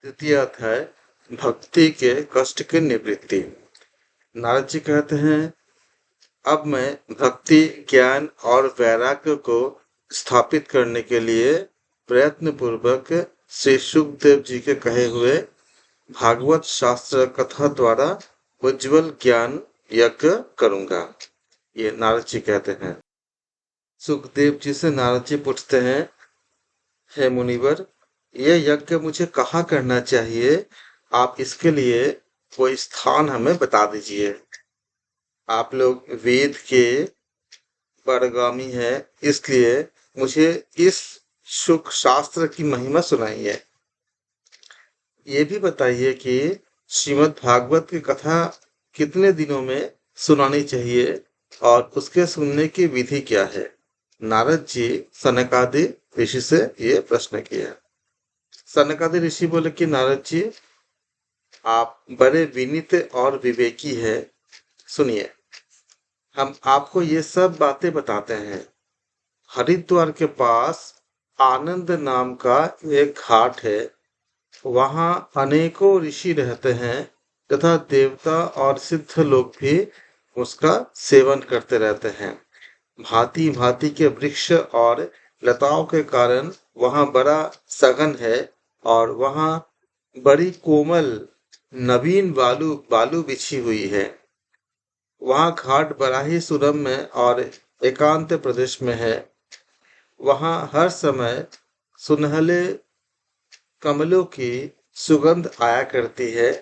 तृतीय अध्याय भक्ति के कष्ट की निवृत्ति। नारद जी कहते हैं, अब मैं भक्ति, ज्ञान और वैराग्य को स्थापित करने के लिए प्रयत्न पूर्वक श्री सुखदेव जी के कहे हुए भागवत शास्त्र कथा द्वारा उज्जवल ज्ञान यज्ञ करूंगा। ये नारद जी कहते हैं। सुखदेव जी से नारद जी पूछते हैं, हे मुनिवर, ये यज्ञ मुझे कहाँ करना चाहिए? आप इसके लिए कोई स्थान हमें बता दीजिए। आप लोग वेद के परगामी हैं, इसलिए मुझे इस सुख शास्त्र की महिमा सुनाइए। ये भी बताइए कि श्रीमद् भागवत की कथा कितने दिनों में सुनानी चाहिए और उसके सुनने की विधि क्या है? नारद जी सनकादि ऋषि से ये प्रश्न किया। सनकादि ऋषि बोले कि नारद जी, आप बड़े विनीत और विवेकी है। सुनिए, हम आपको ये सब बातें बताते हैं। हरिद्वार के पास आनंद नाम का एक घाट है। वहां अनेकों ऋषि रहते हैं तथा देवता और सिद्ध लोग भी उसका सेवन करते रहते हैं। भांति भांति के वृक्ष और लताओं के कारण वहां बड़ा सघन है और वहां बड़ी कोमल नवीन बालू बालू बिछी हुई है। वहां घाट बड़ा ही सुरम्य और एकांत प्रदेश में है। वहां हर समय सुनहले कमलों की सुगंध आया करती है।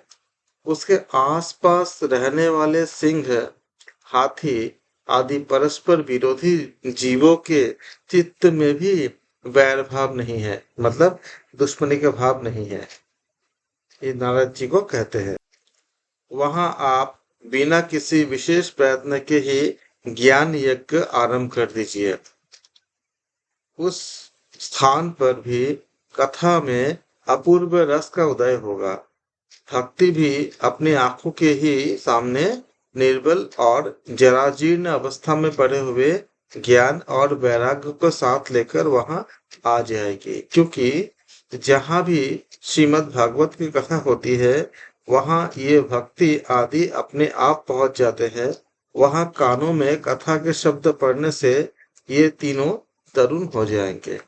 उसके आसपास रहने वाले सिंह, हाथी आदि परस्पर विरोधी जीवों के चित्त में भी वैर भाव नहीं है, मतलब दुश्मनी का भाव नहीं है। ये नारद जी को कहते हैं। वहां आप बिना किसी विशेष प्रयत्न के ही ज्ञान यज्ञ आरंभ कर दीजिए। उस स्थान पर भी कथा में अपूर्व रस का उदय होगा। भक्ति भी अपनी आंखों के ही सामने निर्बल और जराजीर्ण अवस्था में पड़े हुए ज्ञान और वैराग्य को साथ लेकर वहां आ जाएगी। क्योंकि जहां भी श्रीमद् भागवत की कथा होती है, वहां ये भक्ति आदि अपने आप पहुंच जाते हैं। वहां कानों में कथा के शब्द पढ़ने से ये तीनों तरुण हो जाएंगे।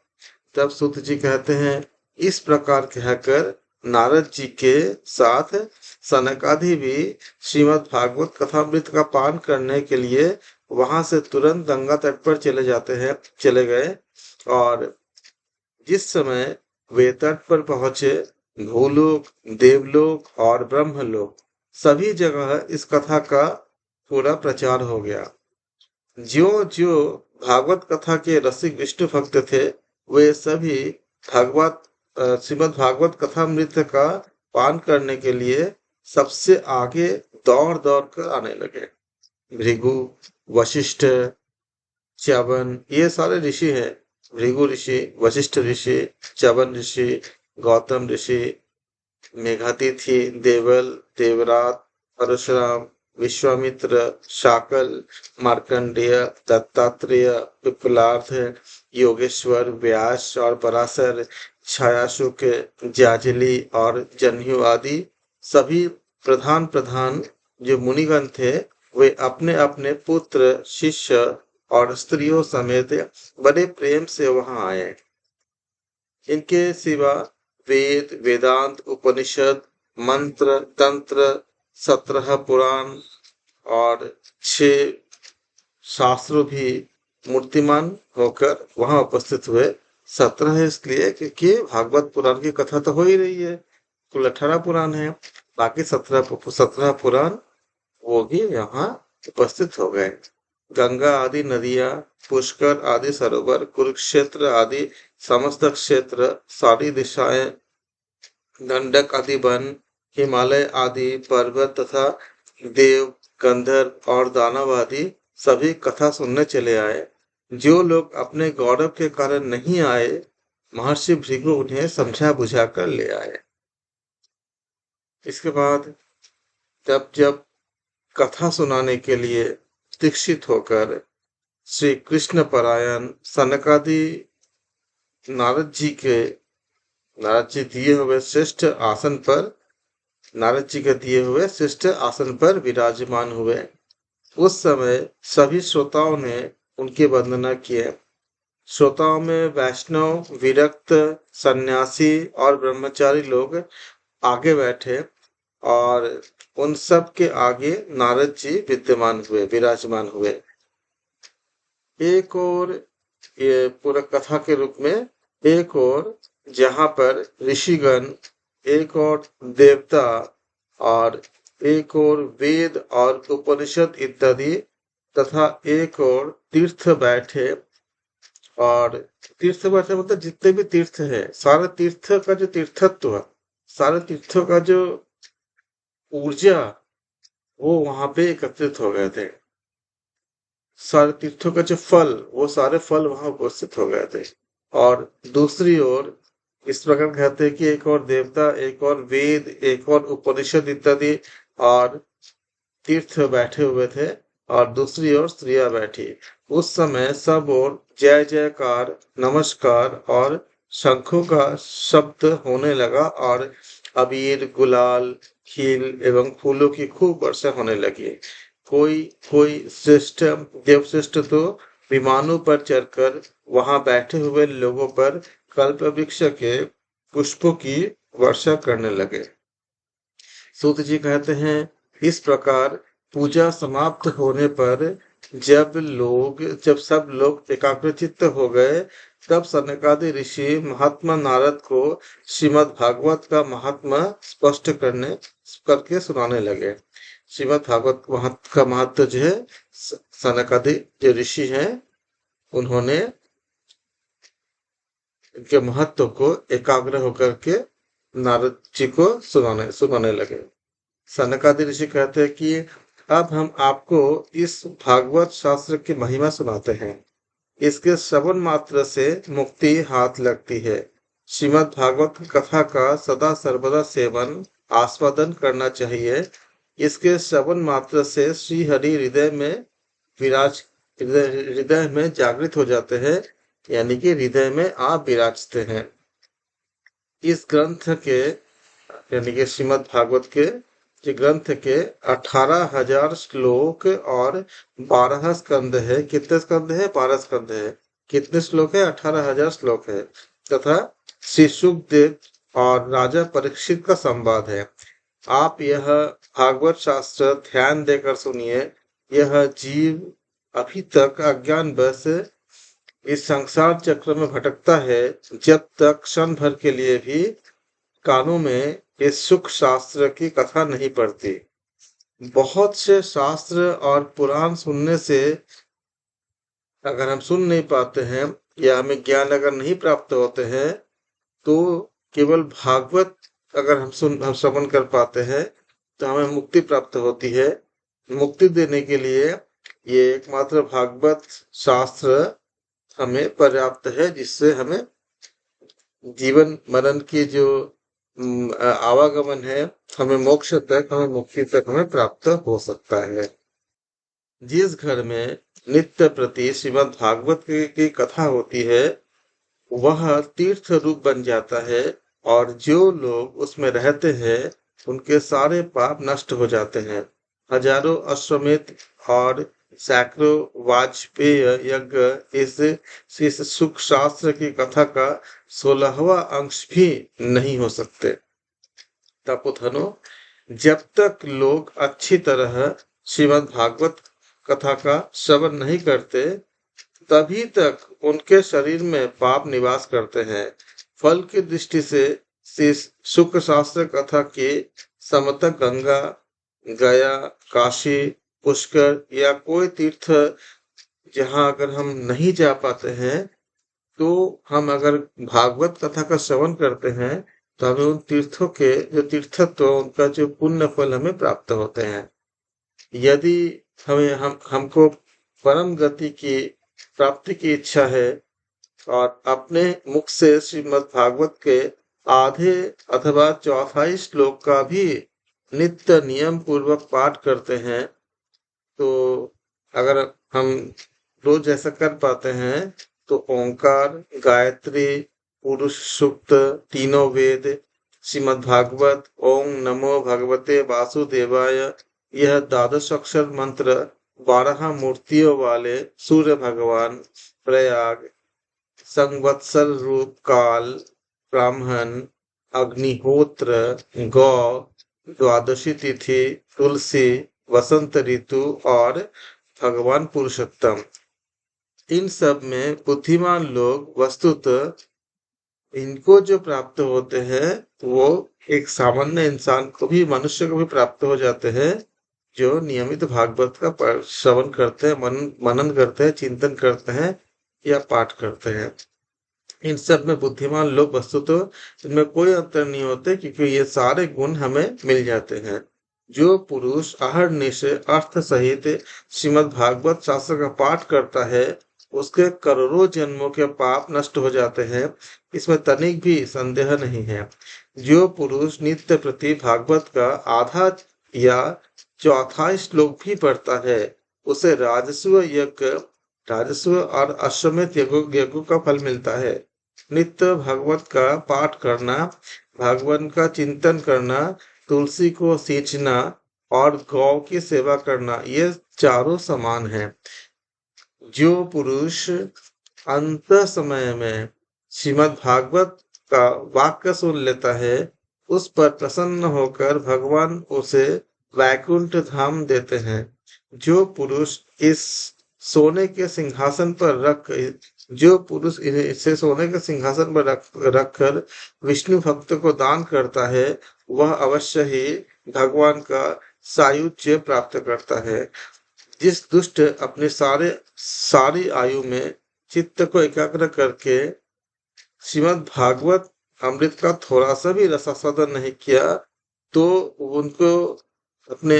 तब सूत जी कहते हैं, इस प्रकार कहकर नारद जी के साथ सनकादि भी श्रीमद् भागवत कथामृत का पान करने के लिए वहां से तुरंत गंगा तट पर चले गए। और जिस समय वे तट पर पहुंचे, भूलोक, देवलोक और ब्रह्मलोक सभी जगह इस कथा का पूरा प्रचार हो गया। जो जो भागवत कथा के रसिक विष्णु भक्त थे, वे सभी भागवत श्रीमद् भागवत कथामृत का पान करने के लिए सबसे आगे दौड़ दौड़ कर आने लगे। भृगु, वशिष्ठ, च्यवन, ये सारे ऋषि हैं। भृगु ऋषि, वशिष्ठ ऋषि, च्यवन ऋषि, गौतम ऋषि, मेघातिथि, देवल, देवरात, परशुराम, विश्वामित्र, शाकल, मार्कंडेय, दत्तात्रेय, पिप्पलार्थ, योगेश्वर, व्यास और पराशर, छायाशुक, जाजली और जन्यु आदि सभी प्रधान प्रधान जो मुनिगण थे, वे अपने अपने पुत्र, शिष्य और स्त्रियों समेत बड़े प्रेम से वहां आए। इनके सिवा वेद, वेदांत, उपनिषद, मंत्र, तंत्र, 17 पुराण और 6 शास्त्रों भी मूर्तिमान होकर वहां उपस्थित हुए। 17 है इसलिए क्योंकि भागवत पुराण की कथा तो हो ही रही है। कुल 18 पुराण है, बाकी 17 पुराण वो भी यहाँ उपस्थित हो गए। गंगा आदि नदियां, पुष्कर आदि सरोवर, कुरुक्षेत्र आदि समस्त क्षेत्र, सारी दिशाएं, दंडक आदि वन, हिमालय आदि पर्वत तथा देव, गंधर्व और दानव आदि सभी कथा सुनने चले आए। जो लोग अपने गौरव के कारण नहीं आए, महर्षि भृगु उन्हें समझा बुझा कर ले आए। इसके बाद जब कथा सुनाने के लिए दीक्षित होकर श्री कृष्ण परायण सनकादि नारद जी के नारद जी दिए हुए श्रेष्ठ आसन पर नारद जी के दिए हुए श्रेष्ठ आसन पर विराजमान हुए। उस समय सभी श्रोताओं ने उनकी वंदना किए। श्रोताओं में वैष्णव, विरक्त, सन्यासी और ब्रह्मचारी लोग आगे बैठे और उन सब के आगे नारद जी विराजमान हुए। एक और ये पूरा कथा के रूप में, एक और जहाँ पर ऋषिगण, एक और देवता और एक और वेद और उपनिषद इत्यादि तथा एक और तीर्थ बैठे। और तीर्थ बैठे मतलब जितने भी तीर्थ है, सारे तीर्थ का जो तीर्थत्व है, सारे तीर्थों का जो ऊर्जा, वो वहां पे एकत्रित हो गए थे। सारे तीर्थों का जो फल, वो सारे फल वहां उपस्थित हो गए थे। और दूसरी ओर इस प्रकार कहते हैं कि एक और देवता, एक और वेद, एक और उपनिषद इत्यादि और तीर्थ बैठे हुए थे और दूसरी ओर स्त्रियां बैठी। उस समय सब ओर जय जयकार, नमस्कार और शंखों का शब्द होने लगा और अबीर, गुलाल, खील एवं फूलों की खूब वर्षा होने लगी। कोई कोई श्रेष्ठ देवश्रेष्ठ तो विमानों पर चढ़कर वहां बैठे हुए लोगों पर कल्प वृक्ष के पुष्पों की वर्षा करने लगे। सूत जी कहते हैं, इस प्रकार पूजा समाप्त होने पर जब सब लोग एकाग्रचित्त हो गए, तब सनकादि ऋषि महात्मा नारद को श्रीमद् भागवत का महात्मा स्पष्ट करके सुनाने लगे। श्रीमद् भागवत का महत्व जो है, सनकादि जो ऋषि हैं, उन्होंने इनके महत्व को एकाग्र होकर के नारद जी को सुनाने लगे। सनकादि ऋषि कहते हैं कि अब हम आपको इस भागवत शास्त्र की महिमा सुनाते हैं। इसके श्रवण मात्र से मुक्ति हाथ लगती है। श्रीमद् भागवत कथा का सदा सर्वदा सेवन आस्वादन करना चाहिए। इसके श्रवण मात्र से श्री हरि विराज हृदय में जागृत हो जाते हैं, यानी कि हृदय में आप विराजते हैं। इस ग्रंथ के, यानी कि श्रीमद् भागवत के जो ग्रंथ के 18,000 श्लोक और 12 स्कंद है। कितने स्कंद है? 12 स्कंद है। कितने श्लोक है? 18,000 श्लोक है। तथा श्री सुखदेव और राजा परीक्षित का संवाद है। आप यह भागवत शास्त्र ध्यान देकर सुनिए। यह जीव अभी तक अज्ञान बस इस संसार चक्र में भटकता है, जब तक क्षण भर के लिए भी कानों में इस सुख शास्त्र की कथा नहीं पड़ती। बहुत से शास्त्र और पुराण सुनने से अगर हम सुन नहीं पाते हैं या हमें ज्ञान अगर नहीं प्राप्त होते हैं, तो केवल भागवत अगर हम श्रवण कर पाते हैं तो हमें मुक्ति प्राप्त होती है। मुक्ति देने के लिए ये एकमात्र भागवत शास्त्र हमें पर्याप्त है, जिससे हमें जीवन मरण की जो आवागमन है, हमें मोक्ष तक, हमें मुक्ति तक हमें प्राप्त हो सकता है। जिस घर में नित्य प्रति श्रीमद् भागवत की कथा होती है, वह तीर्थ रूप बन जाता है और जो लोग उसमें रहते हैं, उनके सारे पाप नष्ट हो जाते हैं। हजारों अश्वमेध और सैकड़ों वाजपेय यज्ञ इस सुख शास्त्र की कथा का 16वां अंश भी नहीं हो सकते। तपोधनो, जब तक लोग अच्छी तरह श्रीमद् भागवत कथा का श्रवण नहीं करते, तभी तक उनके शरीर में पाप निवास करते हैं। फल की दृष्टि से इस सुख शास्त्र कथा के समतक गंगा, गया, काशी, पुष्कर या कोई तीर्थ जहां अगर हम नहीं जा पाते हैं, तो हम अगर भागवत कथा का श्रवण करते हैं, तो हमें उन तीर्थों के जो तीर्थत्व, उनका जो पुण्य फल हमें प्राप्त होते हैं। यदि हमको परम गति की प्राप्ति की इच्छा है और अपने मुख से श्रीमद् भागवत के आधे अथवा चौथाई श्लोक का भी नित्य नियम पूर्वक पाठ करते हैं, तो अगर हम रोज ऐसा कर पाते हैं, तो ओंकार, गायत्री, पुरुष सूक्त, तीनों वेद, श्रीमद् भागवत, ओम नमो भगवते वासुदेवाय, यह द्वादश अक्षर मंत्र 12 मूर्तियों वाले सूर्य भगवान, प्रयाग, संवत्सर रूप काल, ब्राह्मण, अग्निहोत्र, गौ, द्वादशी तिथि, तुलसी, वसंत ऋतु और भगवान पुरुषोत्तम, इन सब में बुद्धिमान लोग वस्तुतः इनको जो प्राप्त होते हैं वो एक सामान्य इंसान को भी, मनुष्य को भी प्राप्त हो जाते हैं, जो नियमित भागवत का श्रवण करते हैं, मनन करते हैं, चिंतन करते हैं या पाठ करते हैं। इन सब में बुद्धिमान लोग वस्तुतः इनमें कोई अंतर नहीं होते, क्योंकि ये सारे गुण हमें मिल जाते हैं। जो पुरुष अहर्निश अर्थ सहित श्रीमद् भागवत शास्त्र का पाठ करता है, उसके करोड़ों जन्मों के पाप नष्ट हो जाते हैं, इसमें तनिक भी संदेह नहीं है। जो पुरुष नित्य प्रति भागवत का आधा या चौथाई श्लोक भी पढ़ता है, उसे राजस्व और अश्वमेध यज्ञों का फल मिलता है। नित्य भागवत का पाठ करना, भगवान का चिंतन करना, तुलसी को सींचना और गौ की सेवा करना, ये चारों समान है। जो पुरुष अंत समय में श्रीमद् भागवत का वाक्य सुन लेता है, उस पर प्रसन्न होकर भगवान उसे वैकुंठ धाम देते हैं। जो पुरुष इस सोने के सिंहासन पर इसे सोने के सिंहासन पर रखकर विष्णु भक्त को दान करता है, वह अवश्य ही भगवान का सायुज्य प्राप्त करता है। जिस दुष्ट अपने सारी आयु में चित्त को एकाग्र करके श्रीमद् भागवत अमृत का थोड़ा सा भी रसास्वादन नहीं किया, तो उनको अपने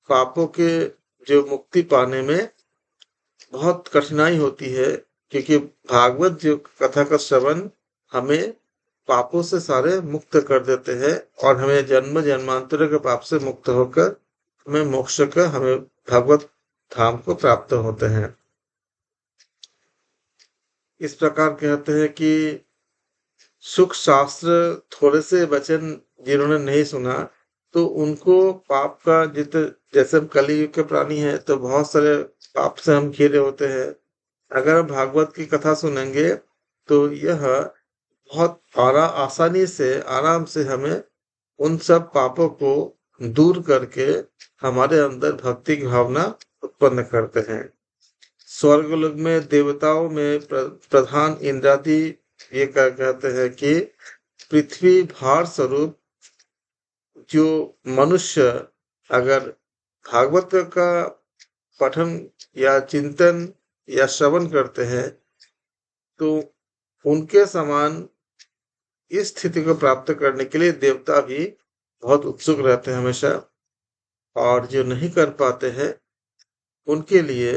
पापों के जो मुक्ति पाने में बहुत कठिनाई होती है, क्योंकि भागवत जो कथा का श्रवण हमें पापों से सारे मुक्त कर देते हैं और हमें जन्म जन्मांतर के पाप से मुक्त होकर हमें मोक्ष का, हमें भगवत धाम को प्राप्त होते हैं। इस प्रकार कहते हैं कि सुख शास्त्र थोड़े से वचन जिन्होंने नहीं सुना, तो उनको पाप का जैसे हम कलयुग के प्राणी हैं, तो बहुत सारे पाप से हम घिरे होते हैं। अगर हम भागवत की कथा सुनेंगे तो यह बहुत आसानी से, आराम से हमें उन सब पापों को दूर करके हमारे अंदर भक्ति की भावना उत्पन्न करते हैं। स्वर्गलोक में देवताओं में प्रधान इंद्रादि ये कहते हैं कि पृथ्वी भार स्वरूप जो मनुष्य अगर भागवत का पठन या चिंतन या श्रवण करते हैं, तो उनके समान इस स्थिति को प्राप्त करने के लिए देवता भी बहुत उत्सुक रहते हैं हमेशा, और जो नहीं कर पाते हैं उनके लिए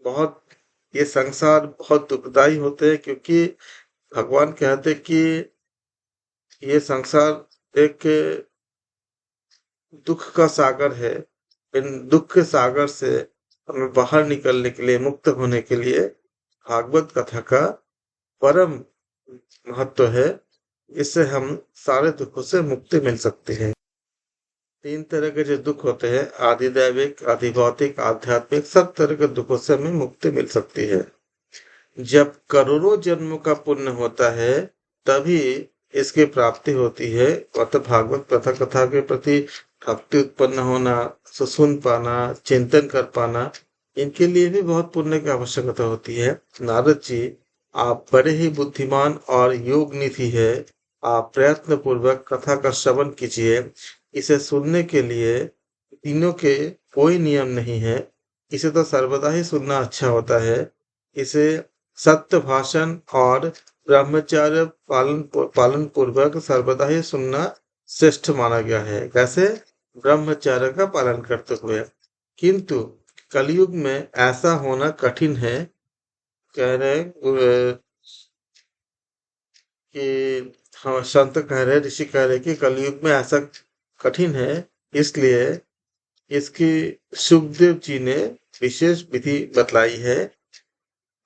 बहुत ये संसार बहुत दुखदाई होते हैं, क्योंकि भगवान कहते कि ये संसार एक दुख का सागर है। इन दुख के सागर से हमें बाहर निकलने के लिए, मुक्त होने के लिए भागवत कथा का परम महत्व है। इससे हम सारे दुखों से मुक्ति मिल सकती है। 3 तरह के जो दुख होते हैं, आधिदैविक, अधिभौतिक, आध्यात्मिक, सब तरह के दुखों से हमें मुक्ति मिल सकती है। जब करोड़ों जन्मों का पुण्य होता है, तभी इसकी प्राप्ति होती है। अतः भागवत कथा के प्रति भक्ति उत्पन्न होना, सुन पाना, चिंतन कर पाना, इनके लिए भी बहुत पुण्य की आवश्यकता होती है। नारद जी, आप बड़े ही बुद्धिमान और योग निधि है। आप प्रयत्न पूर्वक कथा का श्रवण कीजिए। इसे सुनने के लिए तीनों के कोई नियम नहीं है। इसे तो सर्वदा ही सुनना अच्छा होता है। इसे सत्य भाषण और ब्रह्मचर्य पालन पूर्वक सर्वदा ही सुनना श्रेष्ठ माना गया है। कैसे? ब्रह्मचर्य का पालन करते हुए। किंतु कलयुग में ऐसा होना कठिन है। कह रहे कि हाँ, संत कह रहे, ऋषि कह रहे कि कलयुग में ऐसा कठिन है, इसलिए इसकी सुखदेव जी ने विशेष विधि बतलाई है।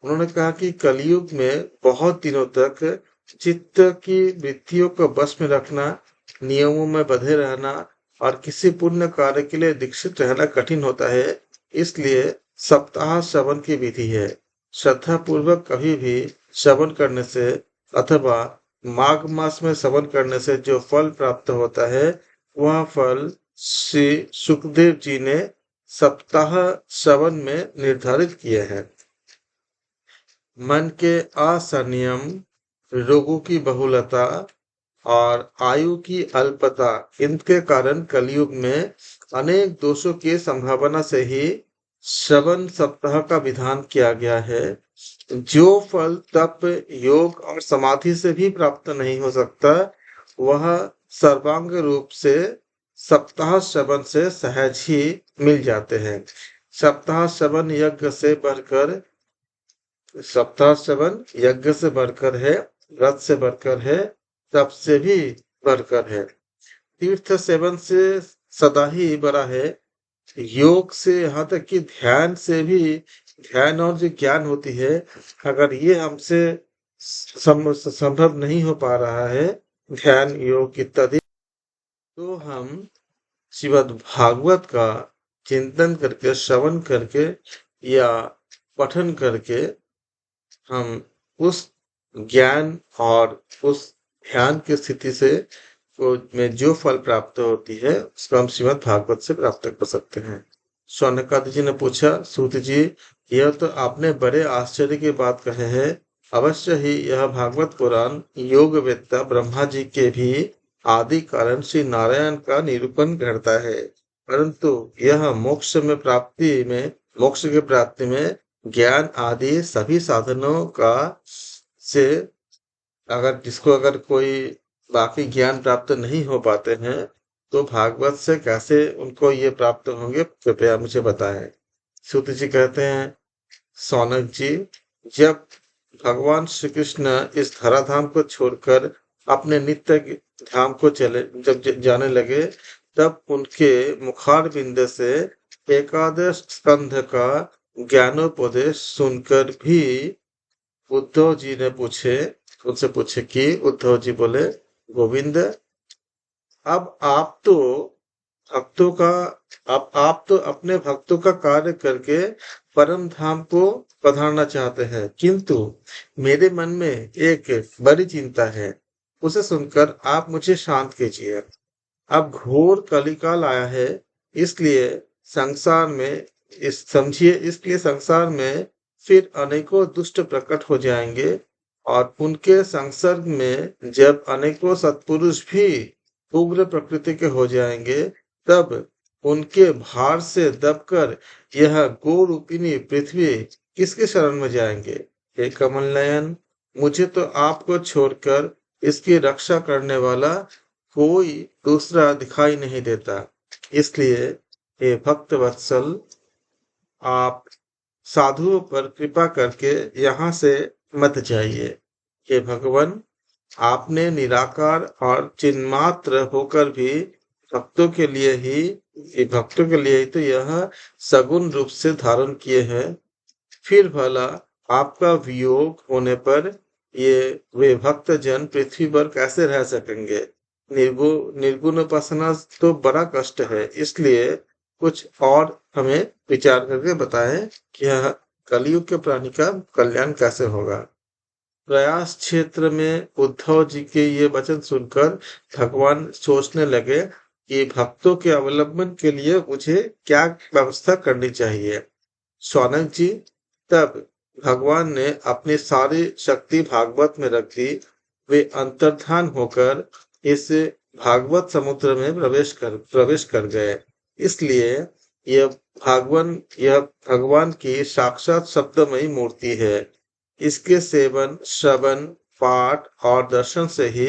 उन्होंने कहा कि कलयुग में बहुत दिनों तक चित्त की वृत्तियों को बस में रखना, नियमों में बंधे रहना और किसी पुण्य कार्य के लिए दीक्षित रहना कठिन होता है। इसलिए सप्ताह श्रवण की विधि है। श्रद्धा पूर्वक कभी भी श्रवण करने से अथवा माघ मास में श्रवण करने से जो फल प्राप्त होता है, वह फल श्री सुखदेव जी ने सप्ताह श्रवण में निर्धारित किए हैं। मन के असंयम, रोगों की बहुलता और आयु की अल्पता, इनके कारण कलयुग में अनेक दोषों की संभावना से ही श्रवण सप्ताह का विधान किया गया है। जो फल तप, योग और समाधि से भी प्राप्त नहीं हो सकता, वह सर्वांग रूप से सप्ताह श्रवण से सहज ही मिल जाते हैं। सप्ताह श्रवण यज्ञ से बढ़कर सप्ताह श्रवण यज्ञ से बढ़कर है, व्रत से बढ़कर है, तप से भी बढ़कर है, तीर्थ सेवन से सदा ही बड़ा है, योग से यहाँ तक कि ध्यान से भी, ध्यान और जो ज्ञान होती है, अगर ये हमसे संभव नहीं हो पा रहा है, ध्यान योग इत्यादि, तो हम श्रीमद् भागवत का चिंतन करके, श्रवण करके या पठन करके हम उस ज्ञान और उस ध्यान की स्थिति से में जो फल प्राप्त होती है, उसको हम श्रीमद् भागवत से प्राप्त कर सकते हैं। शौनकादि जी ने पूछा, सूत जी, यह तो आपने बड़े आश्चर्य की बात कहे है। अवश्य ही यह भागवत पुराण योग वेत्ता ब्रह्मा जी के भी आदि कारण श्री नारायण का निरूपण करता है, परंतु यह मोक्ष के प्राप्ति में ज्ञान आदि सभी साधनों का से अगर कोई बाकी ज्ञान प्राप्त नहीं हो पाते हैं, तो भागवत से कैसे उनको ये प्राप्त होंगे, कृपया मुझे बताएं। सूत जी कहते हैं, सौनक जी, जब भगवान श्री कृष्ण इस धराधाम को छोड़कर अपने नित्य धाम को जाने लगे, तब उनके मुखारविंद से एकादश स्कंध का ज्ञानोपदेश सुनकर भी उद्धव जी ने उनसे पूछे कि उद्धव जी बोले, गोविंद, अब आप तो भक्तों का अब आप तो अपने भक्तों का कार्य करके परम धाम को पधारना चाहते हैं, किंतु मेरे मन में एक बड़ी चिंता है, उसे सुनकर आप मुझे शांत कीजिए। अब घोर कलिकाल आया है, इसलिए संसार में इसलिए संसार में फिर अनेकों दुष्ट प्रकट हो जाएंगे, और उनके संसर्ग में जब अनेकों सत्पुरुष भी उग्र प्रकृति के हो जाएंगे, तब उनके भार से दबकर यह गोरूपिणी पृथ्वी किसके शरण में जाएंगे। हे कमल नयन, मुझे तो आपको छोड़कर इसकी रक्षा करने वाला कोई दूसरा दिखाई नहीं देता, इसलिए हे भक्त वत्सल, आप साधुओं पर कृपा करके यहाँ से मत जाइए। हे भगवान, आपने निराकार और चिन्मात्र होकर भी भक्तों के लिए ही तो यह सगुण रूप से धारण किए हैं, फिर भला आपका वियोग होने पर वे भक्त जन पृथ्वी पर कैसे रह सकेंगे। निर्गुण उपासना तो बड़ा कष्ट है, इसलिए कुछ और हमें विचार करके बताएं कि यह कलयुग के प्राणी का कल्याण कैसे होगा। प्रयास क्षेत्र में उद्धव जी के ये वचन सुनकर भगवान सोचने लगे कि भक्तों के अवलंबन के लिए मुझे क्या व्यवस्था करनी चाहिए। शौनक जी, तब भगवान ने अपनी सारी शक्ति भागवत में रख दी। वे अंतर्धान होकर इस भागवत समुद्र में प्रवेश कर गए। इसलिए यह भगवान की साक्षात शब्दमयी मूर्ति है। इसके सेवन, श्रवण, पाठ और दर्शन से ही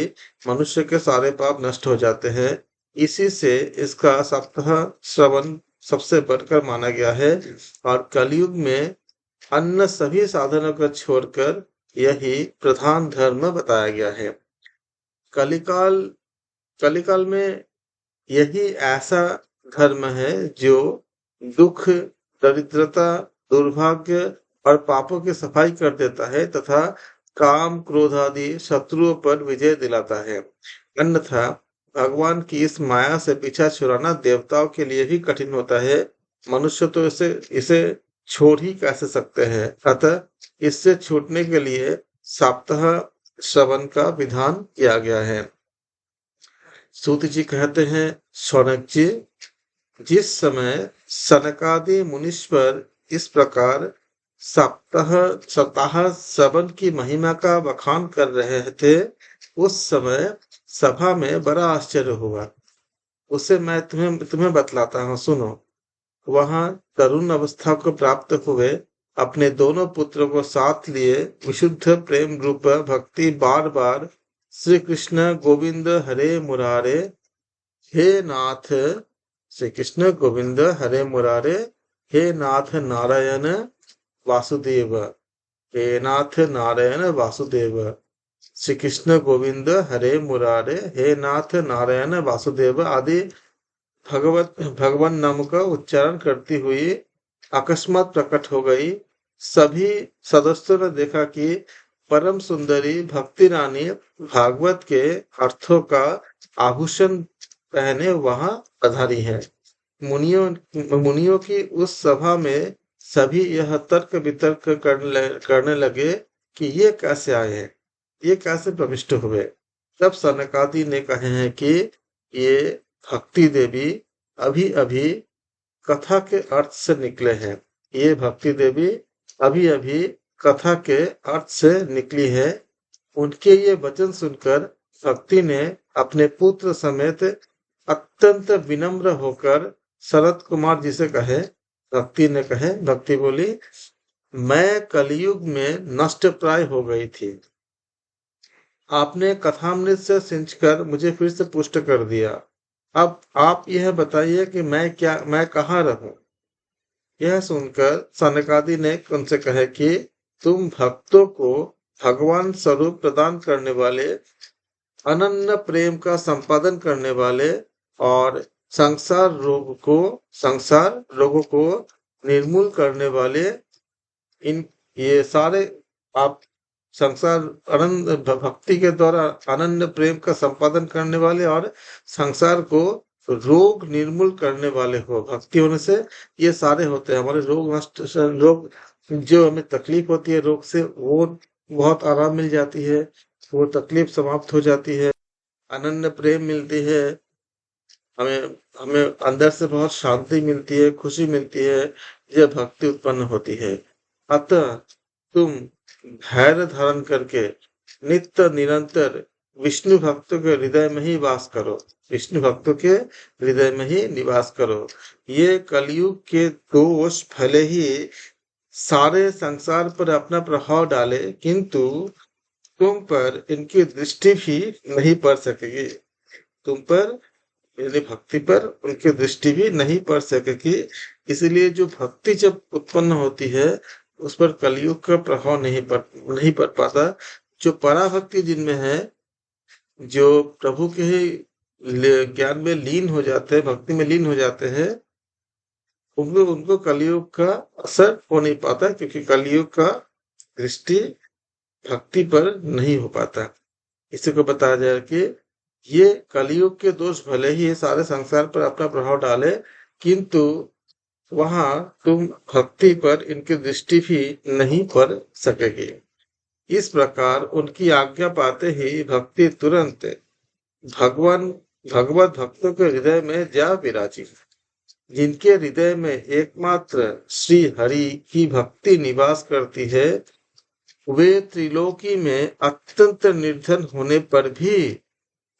मनुष्य के सारे पाप नष्ट हो जाते हैं। इसी से इसका सप्ताह श्रवण सबसे बढ़कर माना गया है, और कलयुग में अन्य सभी साधनों को छोड़कर यही प्रधान धर्म बताया गया है। कलिकाल में यही ऐसा धर्म है जो दुख, दरिद्रता, दुर्भाग्य और पापों की सफाई कर देता है तथा काम क्रोध आदि शत्रुओं पर विजय दिलाता है। अन्यथा भगवान की इस माया से पीछा छुड़ाना देवताओं के लिए भी कठिन होता है। मनुष्य तो इसे इसे छोड़ ही कैसे सकते हैं। अतः इससे छूटने के लिए सप्ताह श्रवण का विधान किया गया है। सूत जी कहते हैं, शौनक जी, जिस समय सनकादि मुनीश्वर इस प्रकार सप्ताह सप्ताह श्रवण की महिमा का बखान कर रहे थे, उस समय सभा में बड़ा आश्चर्य हुआ। उसे मैं तुम्हें तुम्हें बतलाता हूँ, सुनो। वहां तरुण अवस्था को प्राप्त हुए अपने दोनों पुत्रों को साथ लिए विशुद्ध प्रेम रूप भक्ति बार बार श्री कृष्ण गोविंद हरे मुरारे, हे नाथ, श्री कृष्ण गोविंद हरे मुरारे, हे नाथ नारायण वासुदेव, हे नाथ नारायण वासुदेव, श्री कृष्ण गोविंद हरे मुरारे, हे नाथ नारायण वासुदेव आदि भगवान नाम का उच्चारण करती हुई अकस्मात प्रकट हो गई। सभी सदस्यों ने देखा कि परम सुंदरी भक्ति रानी भागवत के अर्थों का आभूषण पहने वहां पधारी है। मुनियों की उस सभा में सभी यह तर्क वितर्क करने लगे कि ये कैसे आए हैं, ये कैसे प्रविष्ट हुए। तब सनकादि ने कहे हैं कि ये भक्ति देवी अभी अभी कथा के अर्थ से निकले हैं। ये भक्ति देवी अभी अभी कथा के अर्थ से निकली है। उनके ये वचन सुनकर भक्ति ने अपने पुत्र समेत अत्यंत विनम्र होकर शरत कुमार जी से कहे। भक्ति बोली, मैं कलयुग में नष्ट प्राय हो गई थी। आपने कथामृत से सिंचकर मुझे फिर से पुष्ट कर दिया। अब आप यह बताइए कि मैं कहाँ रहूं। यह सुनकर सनकादि ने उनसे कहे कि तुम भक्तों को भगवान स्वरूप प्रदान करने वाले, अनन्य प्रेम का संपादन करने वाले और संसार रोगों को निर्मूल करने वाले, इन ये सारे आप संसार अनंत भक्ति के द्वारा अनन्य प्रेम का संपादन करने वाले और संसार को रोग निर्मूल करने वाले हो। भक्ति होने से ये सारे होते हैं हमारे रोग नष्ट, रोग जो हमें तकलीफ होती है रोग से, वो बहुत आराम मिल जाती है, वो तकलीफ समाप्त हो जाती है, अनन्य प्रेम मिलती है, हमें हमें अंदर से बहुत शांति मिलती है, खुशी मिलती है, यह भक्ति उत्पन्न होती है। अतः तुम धैर्य धारण करके नित्य निरंतर विष्णु भक्तों के हृदय में ही वास करो, विष्णु भक्तों के हृदय में ही निवास करो। ये कलयुग के दोष भले ही सारे संसार पर अपना प्रभाव डाले, किंतु तुम पर इनकी दृष्टि भी नहीं पड़ सकेगी। तुम पर यानी भक्ति पर उनकी दृष्टि भी नहीं पड़ सकेगी। इसलिए जो भक्ति जब उत्पन्न होती है उस पर कलयुग का प्रभाव नहीं पड़ पाता। जो पराभक्ति जिनमें है, जो प्रभु के ज्ञान में लीन हो जाते हैं, भक्ति में लीन हो जाते हैं, उनको कलयुग का असर हो नहीं पाता, क्योंकि कलयुग का दृष्टि भक्ति पर नहीं हो पाता। इसी को बताया जाए कि ये कलयुग के दोष भले ही सारे संसार पर अपना प्रभाव डाले, किंतु वहां तुम भक्ति पर इनकी दृष्टि भी नहीं पड़ सकेगी। इस प्रकार उनकी आज्ञा पाते ही भक्ति तुरंत भगवत भक्तों के हृदय में जा विराजी। जिनके हृदय में एकमात्र श्री हरि की भक्ति निवास करती है, वे त्रिलोकी में अत्यंत निर्धन होने पर भी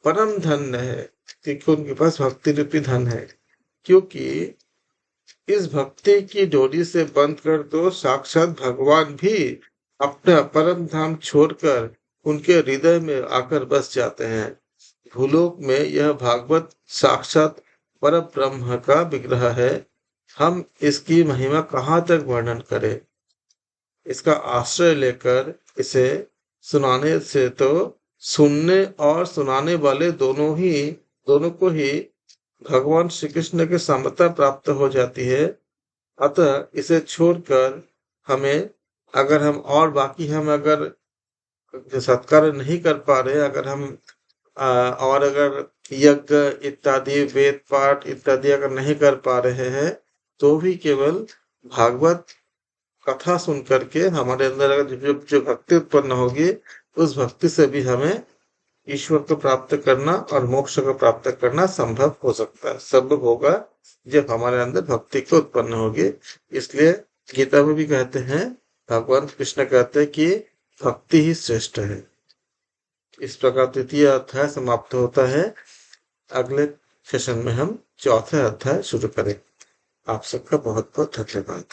परम धन है, क्योंकि उनके पास भक्ति रूपी धन है। क्योंकि इस भक्ति की डोरी से बंध कर तो साक्षात भगवान भी अपना परम धाम छोड़कर उनके हृदय में आकर बस जाते हैं। भूलोक में यह भागवत साक्षात पर ब्रह्म का विग्रह है। हम इसकी महिमा कहाँ तक वर्णन करें। इसका आश्रय लेकर इसे सुनाने से तो सुनने और सुनाने वाले दोनों को ही भगवान श्री कृष्ण की समता प्राप्त हो जाती है। अतः इसे छोड़कर हमें अगर हम और बाकी हम अगर सत्कार्य नहीं कर पा रहे, अगर हम और अगर यज्ञ इत्यादि वेद पाठ इत्यादि अगर नहीं कर पा रहे हैं, तो भी केवल भागवत कथा सुन करके हमारे अंदर अगर जो भक्ति उत्पन्न होगी, उस भक्ति से भी हमें ईश्वर को प्राप्त करना और मोक्ष को प्राप्त करना संभव हो सकता है। संभव होगा जब हमारे अंदर भक्ति को उत्पन्न होगी। इसलिए गीता में भी कहते हैं, भगवान कृष्ण कहते हैं कि भक्ति ही श्रेष्ठ है। इस प्रकार तृतीय अध्याय समाप्त होता है। अगले सेशन में हम चौथा अध्याय शुरू करें। आप सबका बहुत बहुत धन्यवाद।